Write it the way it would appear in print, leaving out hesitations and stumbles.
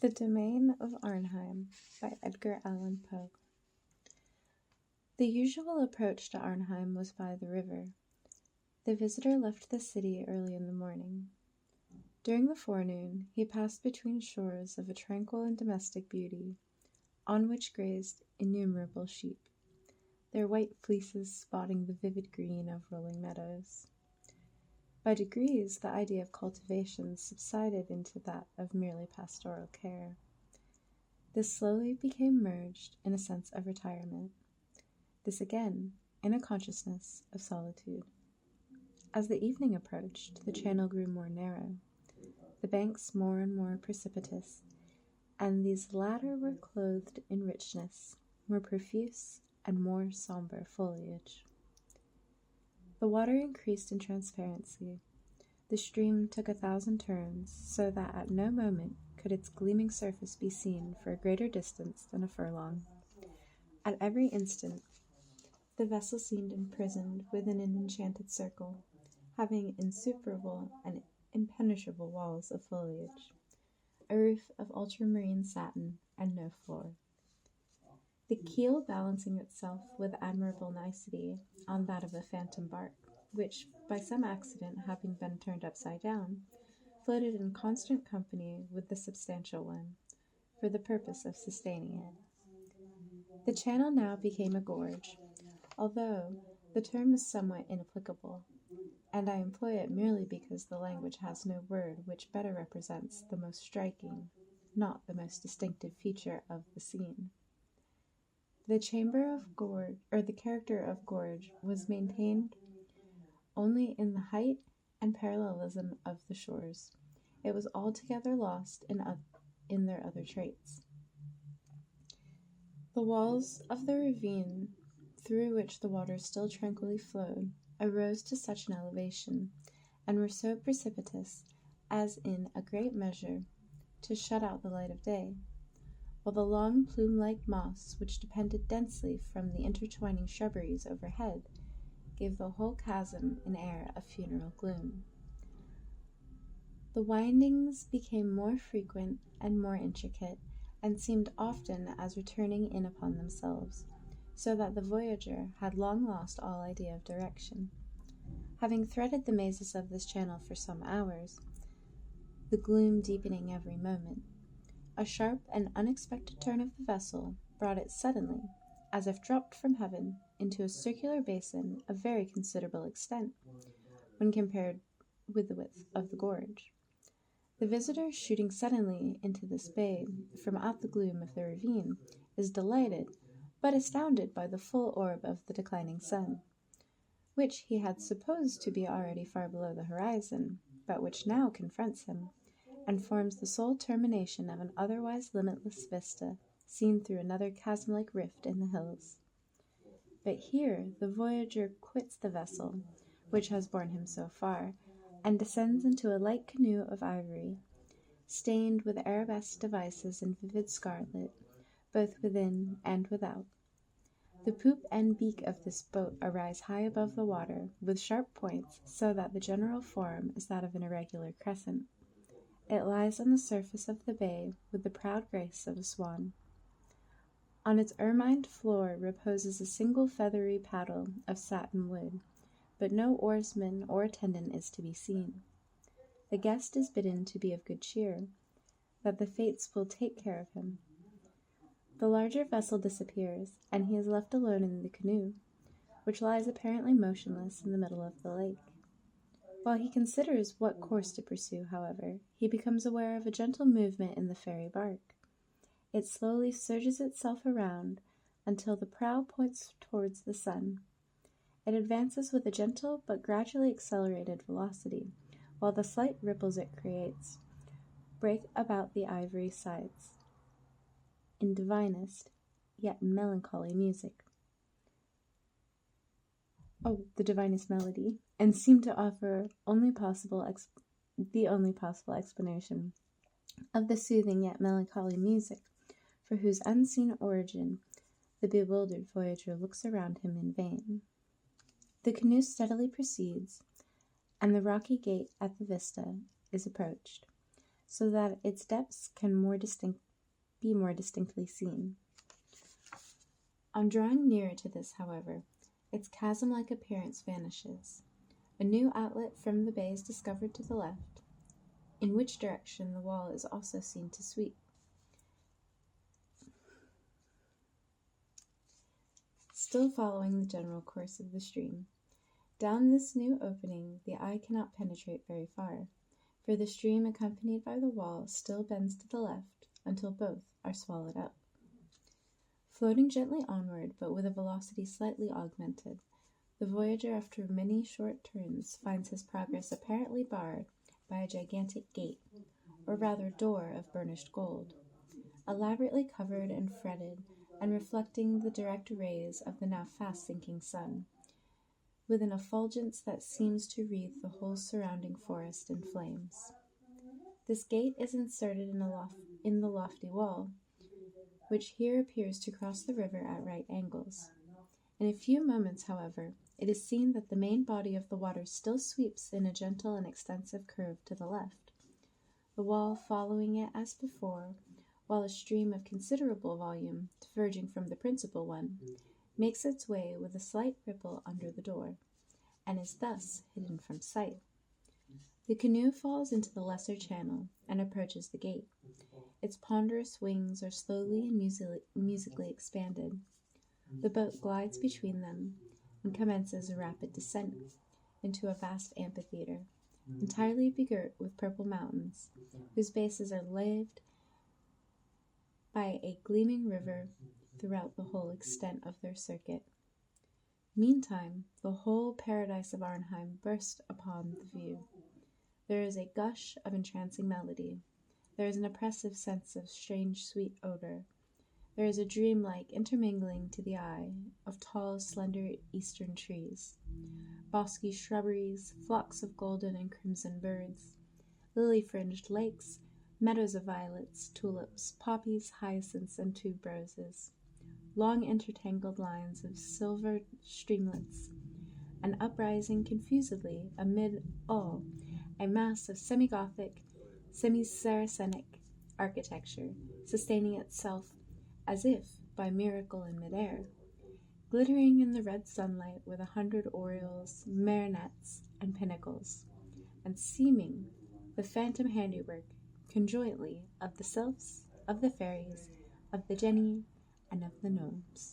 The Domain of Arnheim by Edgar Allan Poe. The usual approach to Arnheim was by the river. The visitor left the city early in the morning. During the forenoon, he passed between shores of a tranquil and domestic beauty, on which grazed innumerable sheep, their white fleeces spotting the vivid green of rolling meadows. By degrees, the idea of cultivation subsided into that of merely pastoral care. This slowly became merged in a sense of retirement, this again in a consciousness of solitude. As the evening approached, the channel grew more narrow, the banks more and more precipitous, and these latter were clothed in richness, more profuse and more somber foliage. The water increased in transparency. The stream took 1,000 turns, so that at no moment could its gleaming surface be seen for a greater distance than a furlong. At every instant, the vessel seemed imprisoned within an enchanted circle, having insuperable and impenetrable walls of foliage, a roof of ultramarine satin, and no floor. The keel balancing itself with admirable nicety on that of a phantom bark, which, by some accident having been turned upside down, floated in constant company with the substantial one, for the purpose of sustaining it. The channel now became a gorge, although the term is somewhat inapplicable, and I employ it merely because the language has no word which better represents the most striking, not the most distinctive feature of the scene. The character of gorge was maintained only in the height and parallelism of the shores. It was altogether lost in their other traits. The walls of the ravine, through which the water still tranquilly flowed, arose to such an elevation, and were so precipitous as in a great measure to shut out the light of day, while the long plume-like moss which depended densely from the intertwining shrubberies overhead gave the whole chasm an air of funereal gloom. The windings became more frequent and more intricate, and seemed often as returning in upon themselves, so that the voyager had long lost all idea of direction. Having threaded the mazes of this channel for some hours, the gloom deepening every moment, a sharp and unexpected turn of the vessel brought it suddenly, as if dropped from heaven, into a circular basin of very considerable extent, when compared with the width of the gorge. The visitor shooting suddenly into this bay from out the gloom of the ravine is delighted, but astounded by the full orb of the declining sun, which he had supposed to be already far below the horizon, but which now confronts him, and forms the sole termination of an otherwise limitless vista, seen through another chasm-like rift in the hills. But here the voyager quits the vessel, which has borne him so far, and descends into a light canoe of ivory, stained with arabesque devices in vivid scarlet, both within and without. The poop and beak of this boat arise high above the water, with sharp points, so that the general form is that of an irregular crescent. It lies on the surface of the bay with the proud grace of a swan. On its ermined floor reposes a single feathery paddle of satin wood, but no oarsman or attendant is to be seen. The guest is bidden to be of good cheer, that the fates will take care of him. The larger vessel disappears, and he is left alone in the canoe, which lies apparently motionless in the middle of the lake. While he considers what course to pursue, however, he becomes aware of a gentle movement in the fairy bark. It slowly surges itself around until the prow points towards the sun. It advances with a gentle but gradually accelerated velocity, while the slight ripples it creates break about the ivory sides in divinest yet melancholy music. The divinest melody, and seem to offer the only possible explanation of the soothing yet melancholy music, for whose unseen origin the bewildered voyager looks around him in vain. The canoe steadily proceeds, and the rocky gate at the vista is approached. so that its depths can be more distinctly seen. On drawing nearer to this, however, its chasm-like appearance vanishes. A new outlet from the bay is discovered to the left, in which direction the wall is also seen to sweep. Still following the general course of the stream, down this new opening the eye cannot penetrate very far, for the stream, accompanied by the wall, still bends to the left until both are swallowed up. Floating gently onward, but with a velocity slightly augmented, the voyager, after many short turns, finds his progress apparently barred by a gigantic gate, or rather door of burnished gold, elaborately covered and fretted, and reflecting the direct rays of the now fast sinking sun, with an effulgence that seems to wreathe the whole surrounding forest in flames. This gate is inserted in the lofty wall, which here appears to cross the river at right angles. In a few moments, however, it is seen that the main body of the water still sweeps in a gentle and extensive curve to the left, the wall following it as before, while a stream of considerable volume, diverging from the principal one, makes its way with a slight ripple under the door, and is thus hidden from sight. The canoe falls into the lesser channel and approaches the gate. Its ponderous wings are slowly and musically expanded. The boat glides between them and commences a rapid descent into a vast amphitheater, entirely begirt with purple mountains, whose bases are laved by a gleaming river throughout the whole extent of their circuit. Meantime, the whole paradise of Arnheim bursts upon the view. There is a gush of entrancing melody. There is an oppressive sense of strange sweet odor. There is a dreamlike intermingling to the eye of tall, slender eastern trees, bosky shrubberies, flocks of golden and crimson birds, lily-fringed lakes, meadows of violets, tulips, poppies, hyacinths, and tuberoses, long intertangled lines of silver streamlets, and uprising confusedly amid all a mass of semi-Gothic, semi-Saracenic architecture, sustaining itself as if by miracle in mid-air, glittering in the red sunlight with 100 aureoles, marinets, and pinnacles, and seeming the phantom handiwork conjointly of the sylphs, of the fairies, of the genii, and of the gnomes.